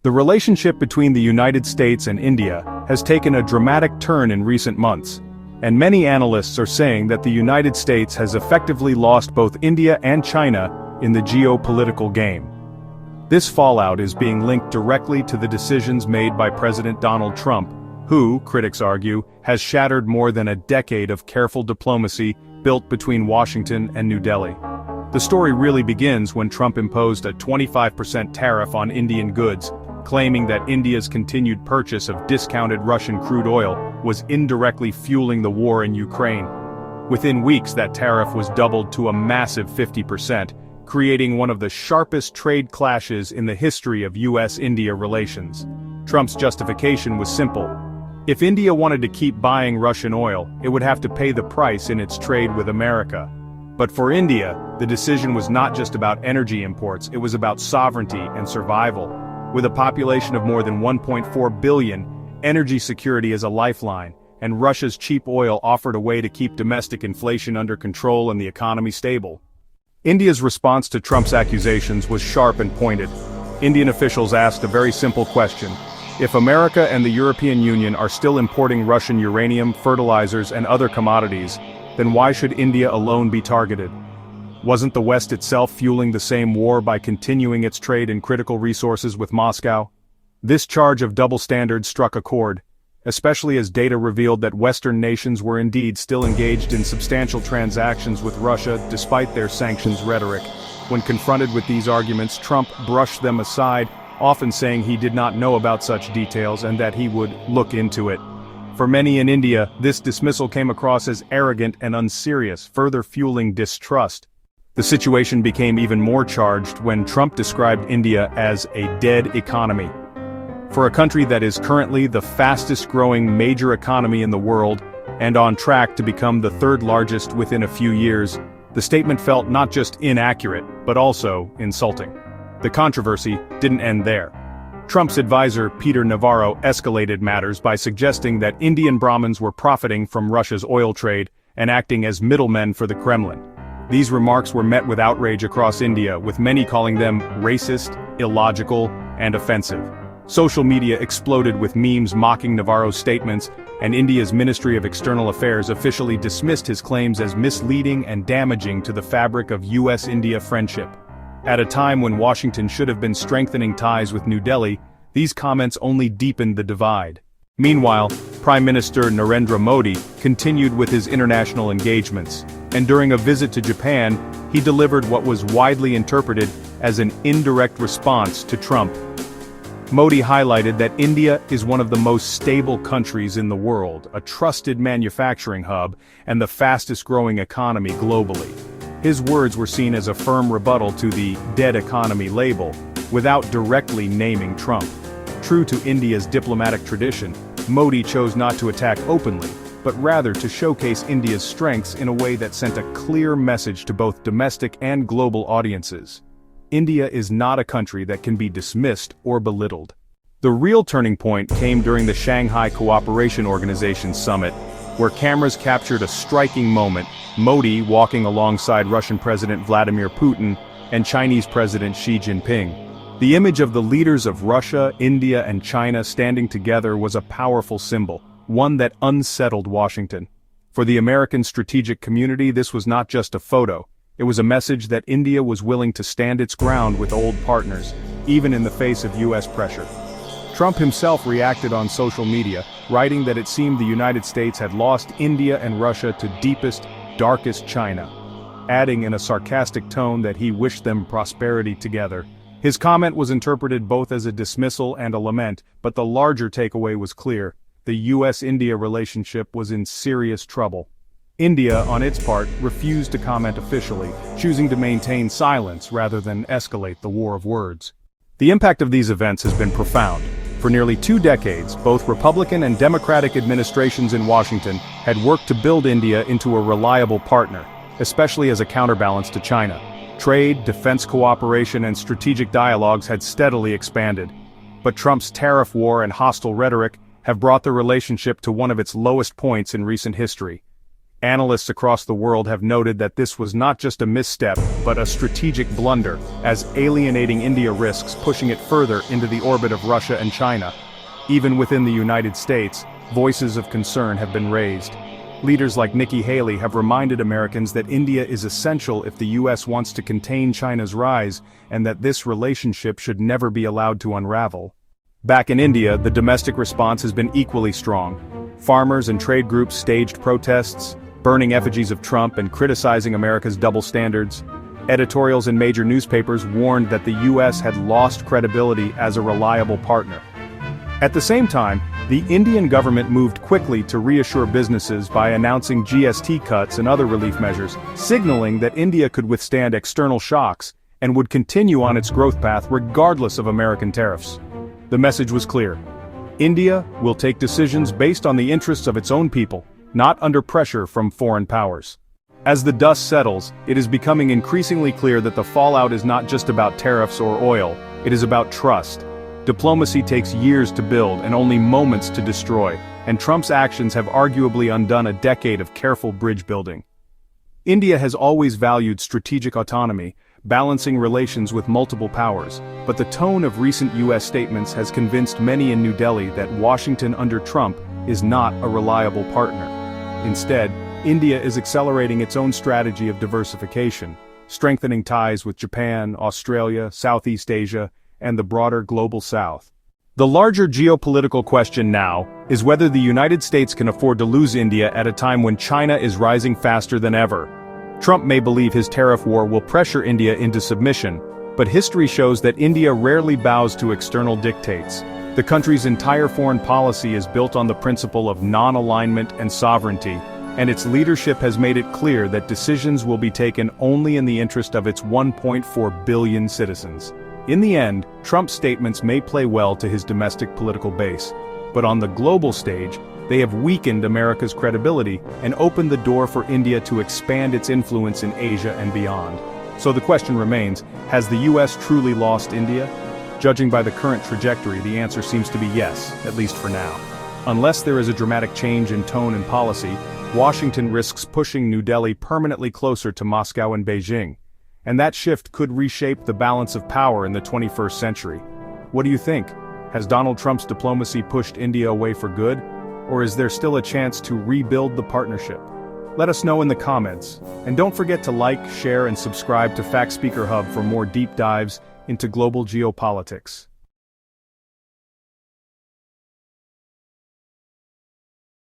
The relationship between the United States and India has taken a dramatic turn in recent months, and many analysts are saying that the United States has effectively lost both India and China in the geopolitical game. This fallout is being linked directly to the decisions made by President Donald Trump, who, critics argue, has shattered more than a decade of careful diplomacy built between Washington and New Delhi. The story really begins when Trump imposed a 25% tariff on Indian goods, claiming that India's continued purchase of discounted Russian crude oil was indirectly fueling the war in Ukraine. Within weeks, that tariff was doubled to a massive 50%, creating one of the sharpest trade clashes in the history of US-India relations. Trump's justification was simple. If India wanted to keep buying Russian oil, it would have to pay the price in its trade with America. But for India, the decision was not just about energy imports, it was about sovereignty and survival. With a population of more than 1.4 billion, energy security is a lifeline, and Russia's cheap oil offered a way to keep domestic inflation under control and the economy stable. India's response to Trump's accusations was sharp and pointed. Indian officials asked a very simple question. If America and the European Union are still importing Russian uranium, fertilizers, and other commodities, then why should India alone be targeted? Wasn't the West itself fueling the same war by continuing its trade in critical resources with Moscow? This charge of double standards struck a chord, especially as data revealed that Western nations were indeed still engaged in substantial transactions with Russia despite their sanctions rhetoric. When confronted with these arguments, Trump brushed them aside, often saying he did not know about such details and that he would look into it. For many in India, this dismissal came across as arrogant and unserious, further fueling distrust. The situation became even more charged when Trump described India as a dead economy. For a country that is currently the fastest-growing major economy in the world, and on track to become the third largest within a few years, the statement felt not just inaccurate, but also insulting. The controversy didn't end there. Trump's advisor, Peter Navarro, escalated matters by suggesting that Indian Brahmins were profiting from Russia's oil trade and acting as middlemen for the Kremlin. These remarks were met with outrage across India, with many calling them racist, illogical, and offensive. Social media exploded with memes mocking Navarro's statements, and India's Ministry of External Affairs officially dismissed his claims as misleading and damaging to the fabric of US-India friendship. At a time when Washington should have been strengthening ties with New Delhi, these comments only deepened the divide. Meanwhile, Prime Minister Narendra Modi continued with his international engagements, and during a visit to Japan, he delivered what was widely interpreted as an indirect response to Trump. Modi highlighted that India is one of the most stable countries in the world, a trusted manufacturing hub, and the fastest-growing economy globally. His words were seen as a firm rebuttal to the dead economy label, without directly naming Trump. True to India's diplomatic tradition, Modi chose not to attack openly, but rather to showcase India's strengths in a way that sent a clear message to both domestic and global audiences. India is not a country that can be dismissed or belittled. The real turning point came during the Shanghai Cooperation Organization Summit, where cameras captured a striking moment, Modi walking alongside Russian President Vladimir Putin and Chinese President Xi Jinping. The image of the leaders of Russia, India, and China standing together was a powerful symbol, one that unsettled Washington. For the American strategic community, this was not just a photo. It was a message that India was willing to stand its ground with old partners, even in the face of US pressure. Trump himself reacted on social media, writing that it seemed the United States had lost India and Russia to deepest, darkest China, adding in a sarcastic tone that he wished them prosperity together. His comment was interpreted both as a dismissal and a lament, but the larger takeaway was clear. The US-India relationship was in serious trouble. India, on its part, refused to comment officially, choosing to maintain silence rather than escalate the war of words. The impact of these events has been profound. For nearly 2 decades, both Republican and Democratic administrations in Washington had worked to build India into a reliable partner, especially as a counterbalance to China. Trade, defense cooperation, and strategic dialogues had steadily expanded. But Trump's tariff war and hostile rhetoric have brought the relationship to one of its lowest points in recent history. Analysts across the world have noted that this was not just a misstep, but a strategic blunder, as alienating India risks pushing it further into the orbit of Russia and China. Even within the United States, voices of concern have been raised. Leaders like Nikki Haley have reminded Americans that India is essential if the U.S. wants to contain China's rise, and that this relationship should never be allowed to unravel. Back in India, the domestic response has been equally strong. Farmers and trade groups staged protests, burning effigies of Trump and criticizing America's double standards. Editorials in major newspapers warned that the U.S. had lost credibility as a reliable partner. At the same time, the Indian government moved quickly to reassure businesses by announcing GST cuts and other relief measures, signaling that India could withstand external shocks and would continue on its growth path regardless of American tariffs. The message was clear. India will take decisions based on the interests of its own people, not under pressure from foreign powers. As the dust settles, it is becoming increasingly clear that the fallout is not just about tariffs or oil, it is about trust. Diplomacy takes years to build and only moments to destroy, and Trump's actions have arguably undone a decade of careful bridge building. India has always valued strategic autonomy, balancing relations with multiple powers, but the tone of recent U.S. statements has convinced many in New Delhi that Washington under Trump is not a reliable partner. Instead, India is accelerating its own strategy of diversification, strengthening ties with Japan, Australia, Southeast Asia, and the broader global South. The larger geopolitical question now is whether the United States can afford to lose India at a time when China is rising faster than ever. Trump may believe his tariff war will pressure India into submission, but history shows that India rarely bows to external dictates. The country's entire foreign policy is built on the principle of non-alignment and sovereignty, and its leadership has made it clear that decisions will be taken only in the interest of its 1.4 billion citizens. In the end, Trump's statements may play well to his domestic political base, but on the global stage, they have weakened America's credibility and opened the door for India to expand its influence in Asia and beyond. So the question remains, has the U.S. truly lost India? Judging by the current trajectory, the answer seems to be yes, at least for now. Unless there is a dramatic change in tone and policy, Washington risks pushing New Delhi permanently closer to Moscow and Beijing. And that shift could reshape the balance of power in the 21st century. What do you think? Has Donald Trump's diplomacy pushed India away for good? Or is there still a chance to rebuild the partnership? Let us know in the comments. And don't forget to like, share, and subscribe to Fact Speaker Hub for more deep dives into global geopolitics.